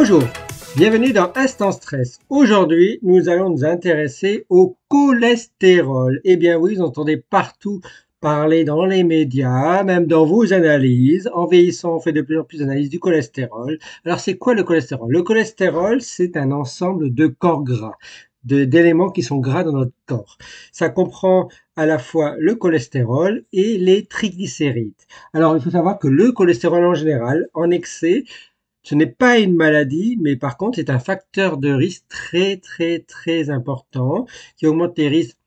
Bonjour, bienvenue dans Instant Stress. Aujourd'hui, nous allons nous intéresser au cholestérol. Eh bien oui, vous entendez partout parler dans les médias, même dans vos analyses. En vieillissant, on fait de plus en plus d'analyses du cholestérol. Alors c'est quoi le cholestérol? Le cholestérol, c'est un ensemble de corps gras, d'éléments qui sont gras dans notre corps. Ça comprend à la fois le cholestérol et les triglycérides. Alors il faut savoir que le cholestérol en général, en excès, ce n'est pas une maladie, mais par contre, c'est un facteur de risque très important qui augmente les risques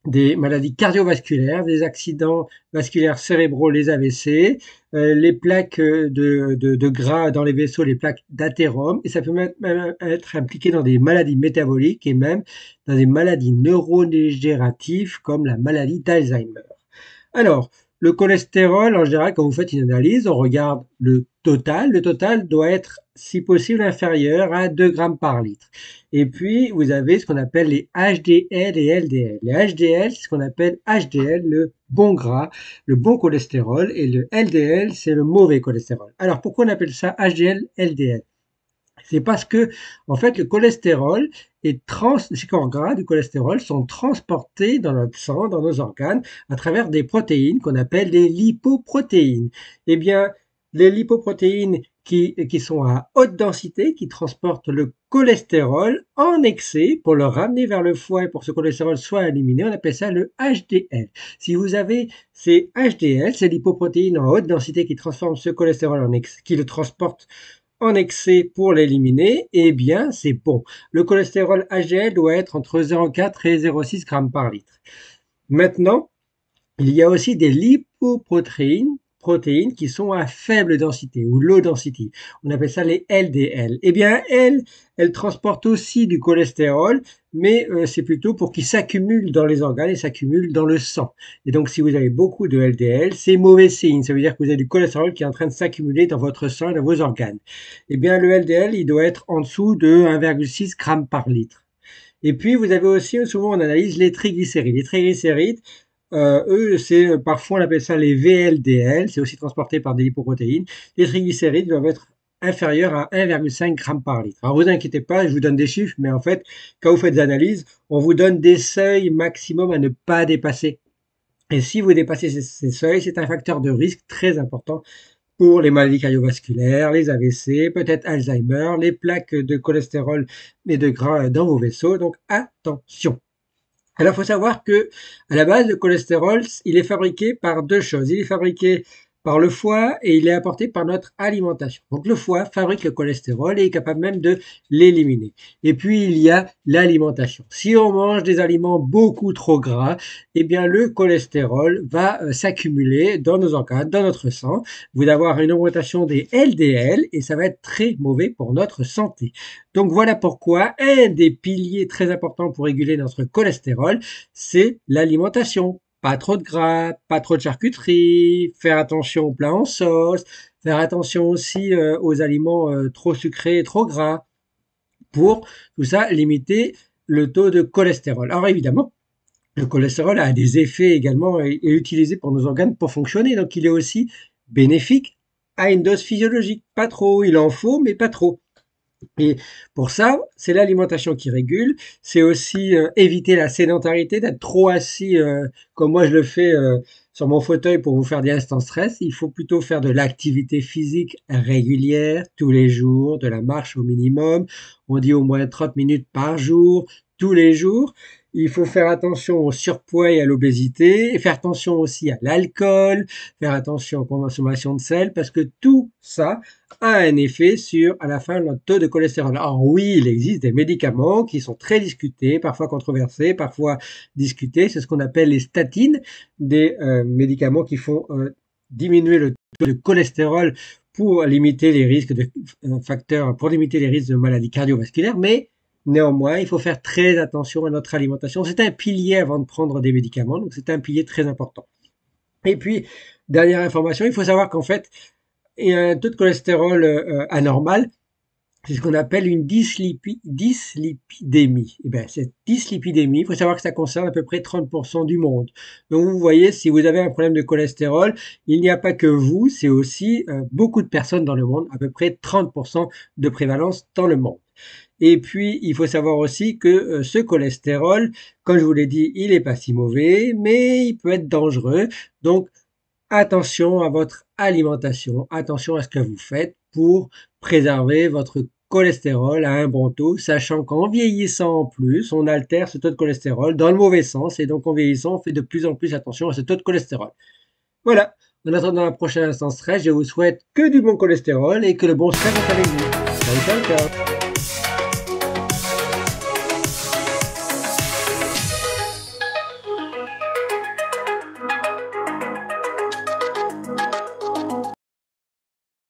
des maladies cardiovasculaires, des accidents vasculaires cérébraux, les AVC, les plaques de gras dans les vaisseaux, les plaques d'athérome, et ça peut même être impliqué dans des maladies métaboliques et même dans des maladies neurodégénératives comme la maladie d'Alzheimer. Alors, le cholestérol, en général, quand vous faites une analyse, on regarde le total. Le total doit être, si possible, inférieur à 2 grammes par litre. Et puis, vous avez ce qu'on appelle les HDL et LDL. Les HDL, c'est ce qu'on appelle HDL, le bon gras, le bon cholestérol, et le LDL, c'est le mauvais cholestérol. Alors, pourquoi on appelle ça HDL, LDL? C'est parce que, en fait, le cholestérol ces corps gras du cholestérol sont transportés dans notre sang, dans nos organes, à travers des protéines qu'on appelle des lipoprotéines. Eh bien, les lipoprotéines qui sont à haute densité, qui transportent le cholestérol en excès pour le ramener vers le foie et pour que ce cholestérol soit éliminé, on appelle ça le HDL. Si vous avez ces HDL, ces lipoprotéines en haute densité qui transforment ce cholestérol en excès, qui le transportent en excès pour l'éliminer, eh bien, c'est bon. Le cholestérol HDL doit être entre 0,4 et 0,6 grammes par litre. Maintenant, il y a aussi des lipoprotéines qui sont à faible densité ou low density. On appelle ça les LDL. Eh bien, elles transportent aussi du cholestérol, mais c'est plutôt pour qu'il s'accumule dans les organes et s'accumule dans le sang. Et donc, si vous avez beaucoup de LDL, c'est mauvais signe. Ça veut dire que vous avez du cholestérol qui est en train de s'accumuler dans votre sang et dans vos organes. Eh bien, le LDL, il doit être en dessous de 1,6 g par litre. Et puis, vous avez aussi, souvent on analyse les triglycérides. Les triglycérides, eux, parfois on appelle ça les VLDL, c'est aussi transporté par des lipoprotéines. Les triglycérides doivent être inférieurs à 1,5 g par litre. Alors vous inquiétez pas, je vous donne des chiffres, mais en fait, quand vous faites des analyses, on vous donne des seuils maximum à ne pas dépasser. Et si vous dépassez ces seuils, c'est un facteur de risque très important pour les maladies cardiovasculaires, les AVC, peut-être Alzheimer, les plaques de cholestérol et de gras dans vos vaisseaux. Donc attention. Alors, il faut savoir que, à la base, le cholestérol, il est fabriqué par deux choses. Il est fabriqué par le foie et il est apporté par notre alimentation. Donc, le foie fabrique le cholestérol et est capable même de l'éliminer. Et puis, il y a l'alimentation. Si on mange des aliments beaucoup trop gras, eh bien, le cholestérol va s'accumuler dans nos organes, dans notre sang. Vous allez avoir une augmentation des LDL et ça va être très mauvais pour notre santé. Donc voilà pourquoi un des piliers très importants pour réguler notre cholestérol, c'est l'alimentation. Pas trop de gras, pas trop de charcuterie, faire attention aux plats en sauce, faire attention aussi aux aliments trop sucrés et trop gras, pour tout ça limiter le taux de cholestérol. Alors évidemment, le cholestérol a des effets également et est utilisé pour nos organes pour fonctionner, donc il est aussi bénéfique à une dose physiologique. Pas trop, il en faut, mais pas trop. Et pour ça, c'est l'alimentation qui régule. C'est aussi éviter la sédentarité, d'être trop assis comme moi je le fais sur mon fauteuil pour vous faire des instants stress. Il faut plutôt faire de l'activité physique régulière tous les jours, de la marche au minimum. On dit au moins 30 minutes par jour, tous les jours. Il faut faire attention au surpoids et à l'obésité, et faire attention aussi à l'alcool, faire attention aux consommations de sel, parce que tout ça a un effet sur, à la fin, notre taux de cholestérol. Alors oui, il existe des médicaments qui sont très discutés, parfois controversés, parfois discutés. C'est ce qu'on appelle les statines, des médicaments qui font diminuer le taux de cholestérol pour limiter les risques de pour limiter les risques de maladies cardiovasculaires. Mais néanmoins, il faut faire très attention à notre alimentation. C'est un pilier avant de prendre des médicaments, donc c'est un pilier très important. Et puis, dernière information, il faut savoir qu'en fait, et un taux de cholestérol anormal, C'est ce qu'on appelle une dyslipidémie. Et bien, cette dyslipidémie, il faut savoir que ça concerne à peu près 30% du monde. Donc, vous voyez, si vous avez un problème de cholestérol, il n'y a pas que vous, c'est aussi beaucoup de personnes dans le monde, à peu près 30% de prévalence dans le monde. Et puis, il faut savoir aussi que ce cholestérol, comme je vous l'ai dit, il n'est pas si mauvais, mais il peut être dangereux. Donc, attention à votre alimentation, attention à ce que vous faites pour préserver votre cholestérol à un bon taux, sachant qu'en vieillissant en plus, on altère ce taux de cholestérol dans le mauvais sens, et donc en vieillissant, on fait de plus en plus attention à ce taux de cholestérol. Voilà, en attendant la prochaine instance stress, je vous souhaite que du bon cholestérol et que le bon stress reste avec vous. Ciao, ciao, ciao.